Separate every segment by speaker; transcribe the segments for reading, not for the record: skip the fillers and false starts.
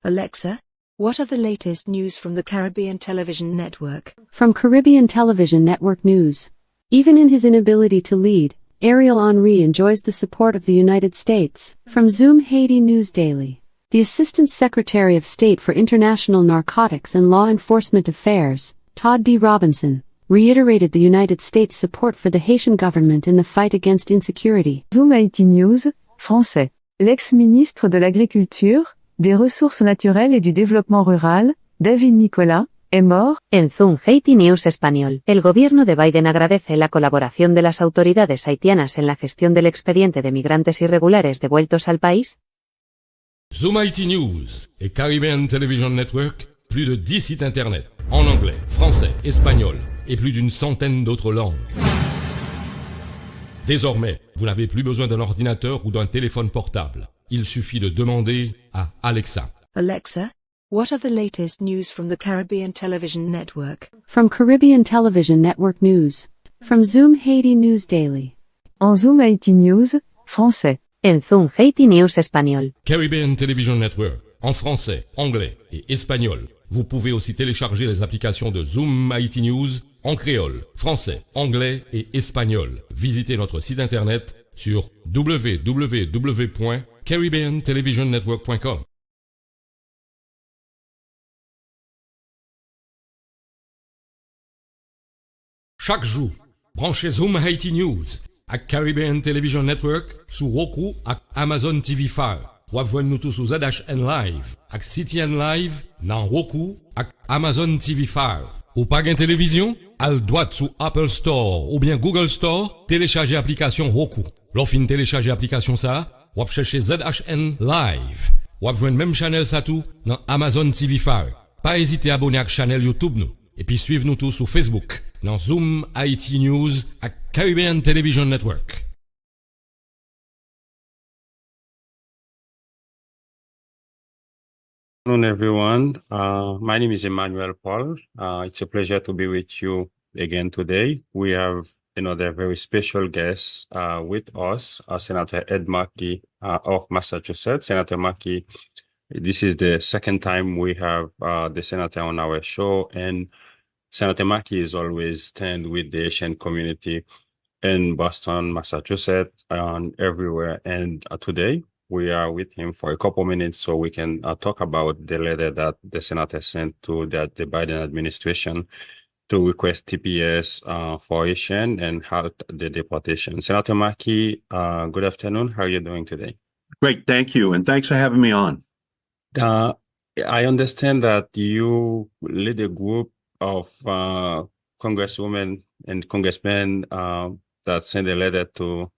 Speaker 1: Alexa, what are the latest news from the Caribbean Television Network?
Speaker 2: From Caribbean Television Network News. Even in his inability to lead, Ariel Henry enjoys the support of the United States. From Zoom Haiti News Daily. The Assistant Secretary of State for International Narcotics and Law Enforcement Affairs, Todd D. Robinson, reiterated the United States' support for the Haitian government in the fight against insecurity.
Speaker 3: Zoom Haiti News, français. L'ex-ministre de l'Agriculture, des Ressources naturelles et du Développement rural, David Nicolas, est mort.
Speaker 4: En Zoom Haiti News español, el gobierno de Biden agradece la colaboración de las autoridades haitianas en la gestión del expediente de migrantes irregulares devueltos al país.
Speaker 5: Zoom Haiti News et Caribbean Television Network, plus de 10 sites internet, en anglais, français, espagnol et plus d'une centaine d'autres langues. Désormais, vous n'avez plus besoin d'un ordinateur ou d'un téléphone portable. Il suffit de demander à Alexa.
Speaker 1: Alexa, what are the latest news from the Caribbean Television Network?
Speaker 2: From Caribbean Television Network News. From Zoom Haiti News Daily.
Speaker 3: En Zoom Haiti News, français.
Speaker 4: En Zoom Haiti News espagnol.
Speaker 5: Caribbean Television Network, en français, anglais et espagnol. Vous pouvez aussi télécharger les applications de Zoom Haiti News en créole, français, anglais et espagnol. Visitez notre site internet sur www.caribbeantelevisionnetwork.com. Chaque jour, branchez Zoom Haiti News à Caribbean Television Network sous Roku et Amazon TV Fire. Ou joindre nous tous sous ZHN Live avec CTN Live dans Roku et Amazon TV Fire. Ou pas gain télévision? Al droite sous Apple Store ou bien Google Store, téléchargez l'application Roku. L'offre télécharger l'application ça, ou chercher ZHN Live. Ou joindre même channel ça tout dans Amazon TV Fire. Pas hésiter à abonner à la chaîne YouTube nous. Et puis suivez nous tous sur Facebook dans Zoom Haiti News et Caribbean Television Network.
Speaker 6: Good afternoon, everyone. My name is Emmanuel Paul. It's a pleasure to be with you again today. We have another very special guest with us, Senator Ed Markey of Massachusetts. Senator Markey, this is the second time we have the senator on our show, and Senator Markey is always stand with the Asian community in Boston, Massachusetts, and everywhere. And today, we are with him for a couple minutes so we can talk about the letter that the senator sent to the Biden administration to request TPS for Asian and halt the deportation. Senator Markey, good afternoon. How are you doing today?
Speaker 7: Great, thank you, and thanks for having me on.
Speaker 6: I understand that you lead a group of congresswomen and congressmen that sent a letter to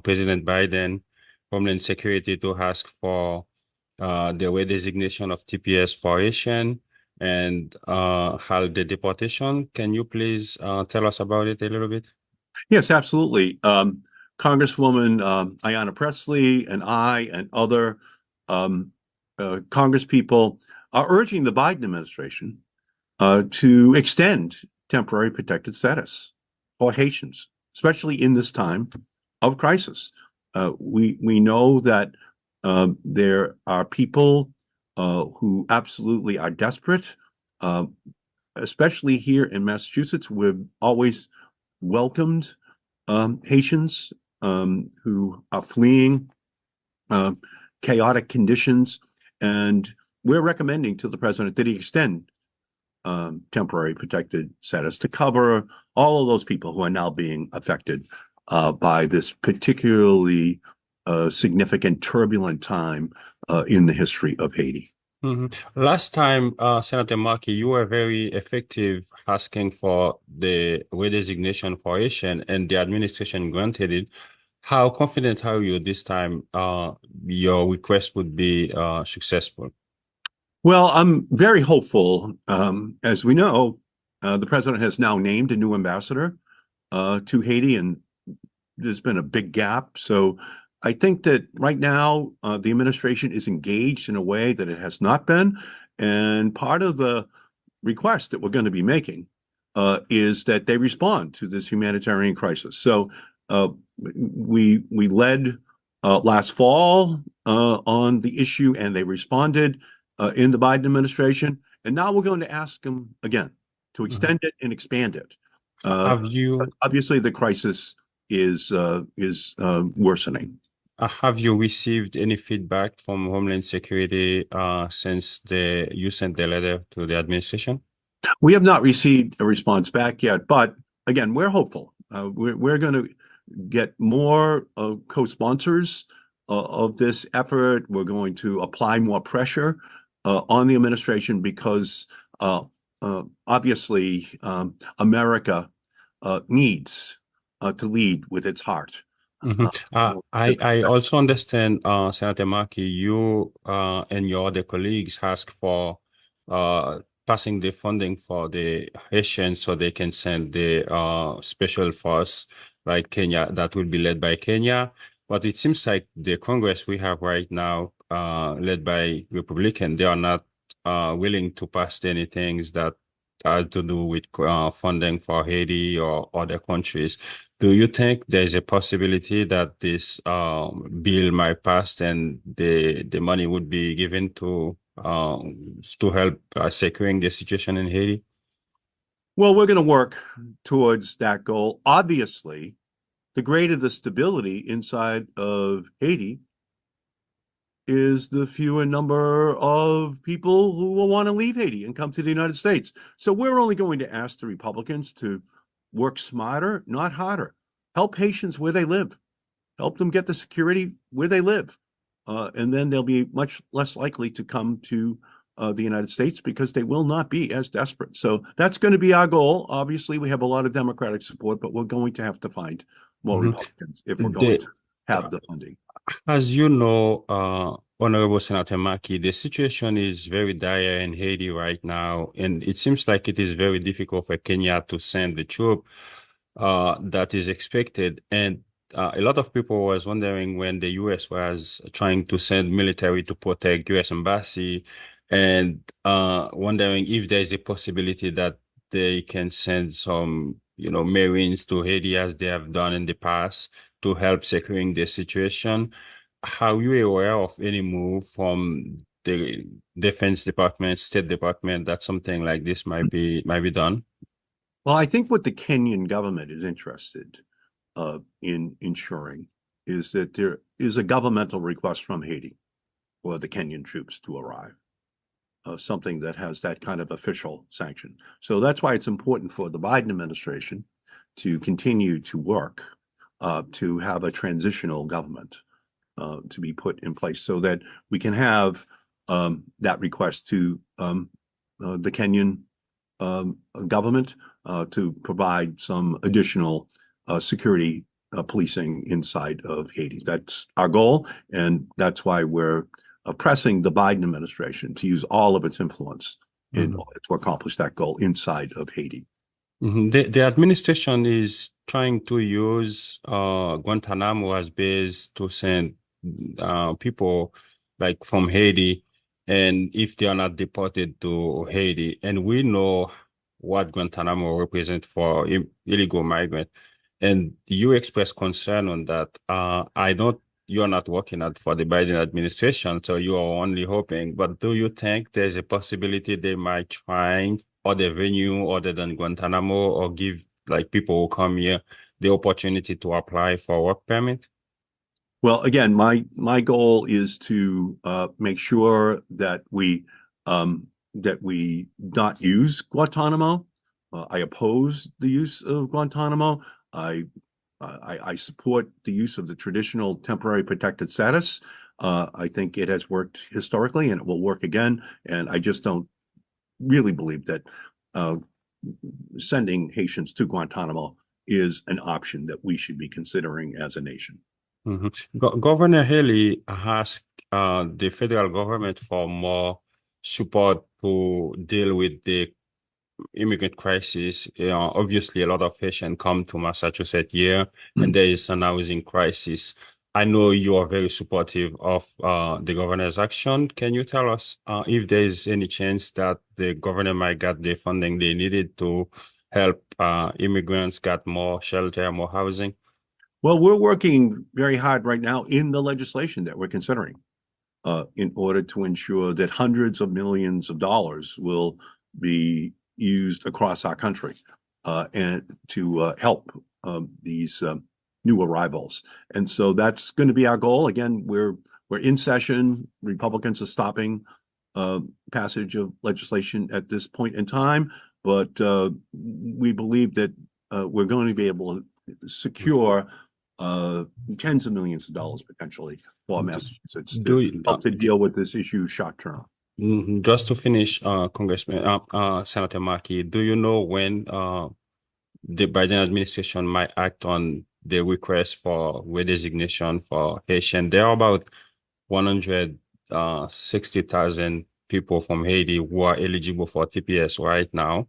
Speaker 6: President Biden, Homeland Security, to ask for the redesignation of TPS for Asian and halt the deportation. Can you please tell us about it a little bit?
Speaker 7: Yes, absolutely. Congresswoman Ayanna Pressley and I and other congresspeople are urging the Biden administration to extend temporary protected status for Haitians, especially in this time of crisis. We know that there are people who absolutely are desperate, especially here in Massachusetts. We've always welcomed Haitians who are fleeing chaotic conditions, and we're recommending to the president that he extend temporary protected status to cover all of those people who are now being affected by this particularly significant, turbulent time in the history of Haiti.
Speaker 6: Mm-hmm. Last time, Senator Markey, you were very effective asking for the redesignation for Asian, and the administration granted it. How confident are you this time your request would be successful?
Speaker 7: Well, I'm very hopeful. As we know, the president has now named a new ambassador to Haiti, and there's been a big gap. So I think that right now the administration is engaged in a way that it has not been. And part of the request that we're going to be making is that they respond to this humanitarian crisis. So we led last fall on the issue, and they responded. in the Biden administration, and now we're going to ask him again to extend it and expand it.
Speaker 6: Have you
Speaker 7: Obviously, the crisis is worsening.
Speaker 6: have you received any feedback from Homeland Security since you sent the letter to the administration?
Speaker 7: We have not received a response back yet, but again, we're hopeful. We're going to get more co-sponsors of this effort. We're going to apply more pressure on the administration because obviously America needs to lead with its heart.
Speaker 6: I also understand, Senator Markey, you and your other colleagues asked for passing the funding for the Haitians so they can send the special force like Kenya that will be led by Kenya. But it seems like the Congress we have right now, led by Republican, they are not willing to pass any things that have to do with funding for Haiti or other countries. Do you think there's a possibility that this bill might pass and the money would be given to help securing the situation in Haiti?
Speaker 7: Well, we're going to work towards that goal. Obviously, the greater the stability inside of Haiti is the fewer number of people who will want to leave Haiti and come to the United States. So we're only going to ask the Republicans to work smarter, not harder. Help Haitians where they live. Help them get the security where they live. And then they'll be much less likely to come to the United States because they will not be as desperate. So that's going to be our goal. Obviously, we have a lot of Democratic support, but we're going to have to find more Republicans if we're going to have the funding.
Speaker 6: As you know, Honorable Senator Markey, the situation is very dire in Haiti right now, and it seems like it is very difficult for Kenya to send the troop that is expected. And a lot of people was wondering when the U.S. was trying to send military to protect U.S. embassy, and wondering if there's a possibility that they can send some, Marines to Haiti as they have done in the past to help securing the situation. Are you aware of any move from the Defense Department, State Department, that something like this might be done?
Speaker 7: Well, I think what the Kenyan government is interested in ensuring is that there is a governmental request from Haiti for the Kenyan troops to arrive, something that has that kind of official sanction. So that's why it's important for the Biden administration to continue to work to have a transitional government to be put in place so that we can have that request to the Kenyan government to provide some additional security policing inside of Haiti. That's our goal, and that's why we're pressing the Biden administration to use all of its influence in order to accomplish that goal inside of Haiti.
Speaker 6: The administration is trying to use Guantanamo as base to send people like from Haiti, and if they are not deported to Haiti, and we know what Guantanamo represents for illegal migrants, and you express concern on that. You're not working for the Biden administration, so you are only hoping, but do you think there's a possibility they might try other venue other than Guantanamo or give like people who come here the opportunity to apply for work permit?
Speaker 7: Well, again, my goal is to make sure that we not use Guantanamo. I oppose the use of Guantanamo. I support the use of the traditional temporary protected status. I think it has worked historically and it will work again. And I just don't really believe that sending Haitians to Guantanamo is an option that we should be considering as a nation.
Speaker 6: Governor Haley asked the federal government for more support to deal with the immigrant crisis. Obviously, a lot of Haitians come to Massachusetts here, and there is an housing crisis. I know you are very supportive of the governor's action. Can you tell us if there is any chance that the governor might get the funding they needed to help immigrants get more shelter, more housing?
Speaker 7: Well, we're working very hard right now in the legislation that we're considering in order to ensure that hundreds of millions of dollars will be used across our country and to help these new arrivals. And so that's going to be our goal. Again, we're in session. Republicans are stopping passage of legislation at this point in time, but we believe that we're going to be able to secure tens of millions of dollars potentially for Massachusetts to help to deal with this issue short term.
Speaker 6: Just to finish, Senator Markey, do you know when the Biden administration might act on the request for redesignation for Haitian? There are about 160,000 people from Haiti who are eligible for TPS right now.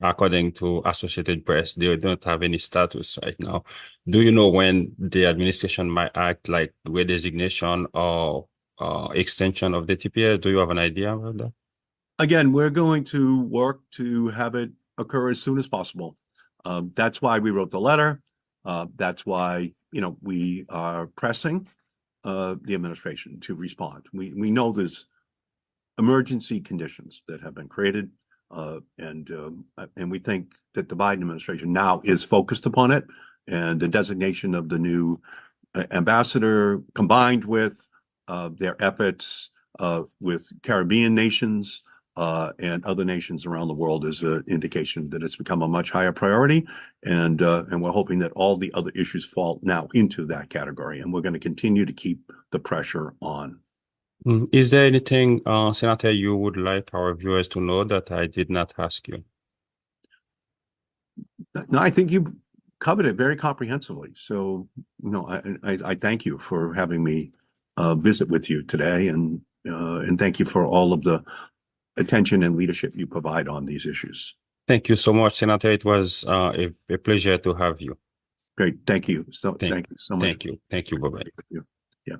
Speaker 6: According to Associated Press, they don't have any status right now. Do you know when the administration might act, like redesignation or extension of the TPS? Do you have an idea about that?
Speaker 7: Again, we're going to work to have it occur as soon as possible. That's why we wrote the letter. That's why, we are pressing the administration to respond. We know there's emergency conditions that have been created, and we think that the Biden administration now is focused upon it, and the designation of the new ambassador, combined with their efforts with Caribbean nations and other nations around the world, is an indication that it's become a much higher priority, and we're hoping that all the other issues fall now into that category, and we're going to continue to keep the pressure on.
Speaker 6: Is there anything, Senator, you would like our viewers to know that I did not ask you?
Speaker 7: No, I think you covered it very comprehensively. So, I thank you for having me visit with you today, and thank you for all of the attention and leadership you provide on these issues.
Speaker 6: Thank you so much, Senator. It was a pleasure to have you.
Speaker 7: Great. Thank you. Thank you so much.
Speaker 6: Thank you. Thank you. Bye-bye.
Speaker 7: Yeah.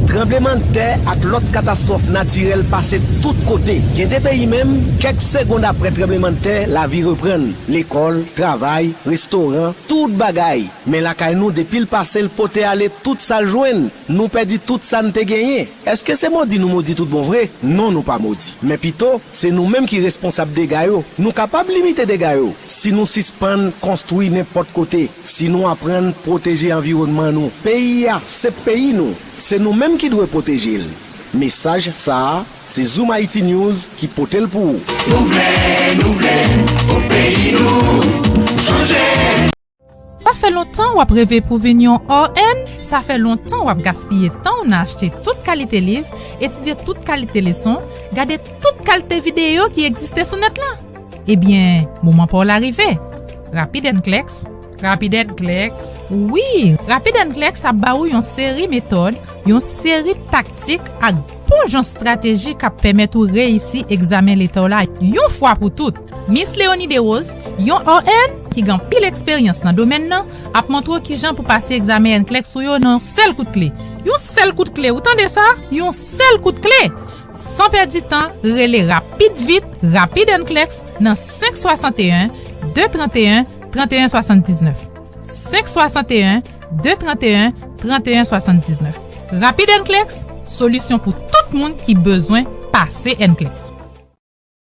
Speaker 8: Tremblement de terre ak l'autre catastrophe naturelle passé tout côté. Gen des pays même, quelques secondes après tremblement de terre, la vie reprend. L'école, travail, restaurant, tout bagay. Mais la kay nous depuis le passé le pote aller tout ça joine. Nous perdi tout ça nous te gagné. Est-ce que c'est maudit nous maudit tout bon vrai? Non, nous pas maudit. Mais plutôt, c'est nous-mêmes qui responsables des gayo. Nous capables limiter des gayo. Si nous suspend construire n'importe côté, si nous apprendre protéger environnement nous. Pays c'est pays nous. C'est nous-mêmes qui doit protéger. Message ça, c'est Zoom Haiti News qui porte le pour.
Speaker 9: Nous au pays nous changer.
Speaker 10: Ça fait longtemps ou rêvé pour venir ON, ça fait longtemps ou gaspillé temps on a acheté toute qualité livre, étudier toute qualité leçon, garder toute qualité vidéo qui existait sur net là. Eh bien, moment pour l'arrivée. Rapid and Clex. Oui, Rapid and Clex a ba ou yon série méthode, yon série tactique ak bon jan stratégie qui permet ou réussir examen l'état là yon fois pour toutes. Miss Léonie de Rose, yon ON qui gagne pile expérience dans domaine nan, a montré qui jan pour passer examen NCLEX ou yon nan seul coup de clé. Yon seul coup de clé, ou tande ça? Yon seul coup de clé. Sans perdre du temps, relais Rapid NCLEX dans 561 231 3179. 561 231 3179. Rapid NCLEX, solution pour tout le monde qui besoin passer NCLEX.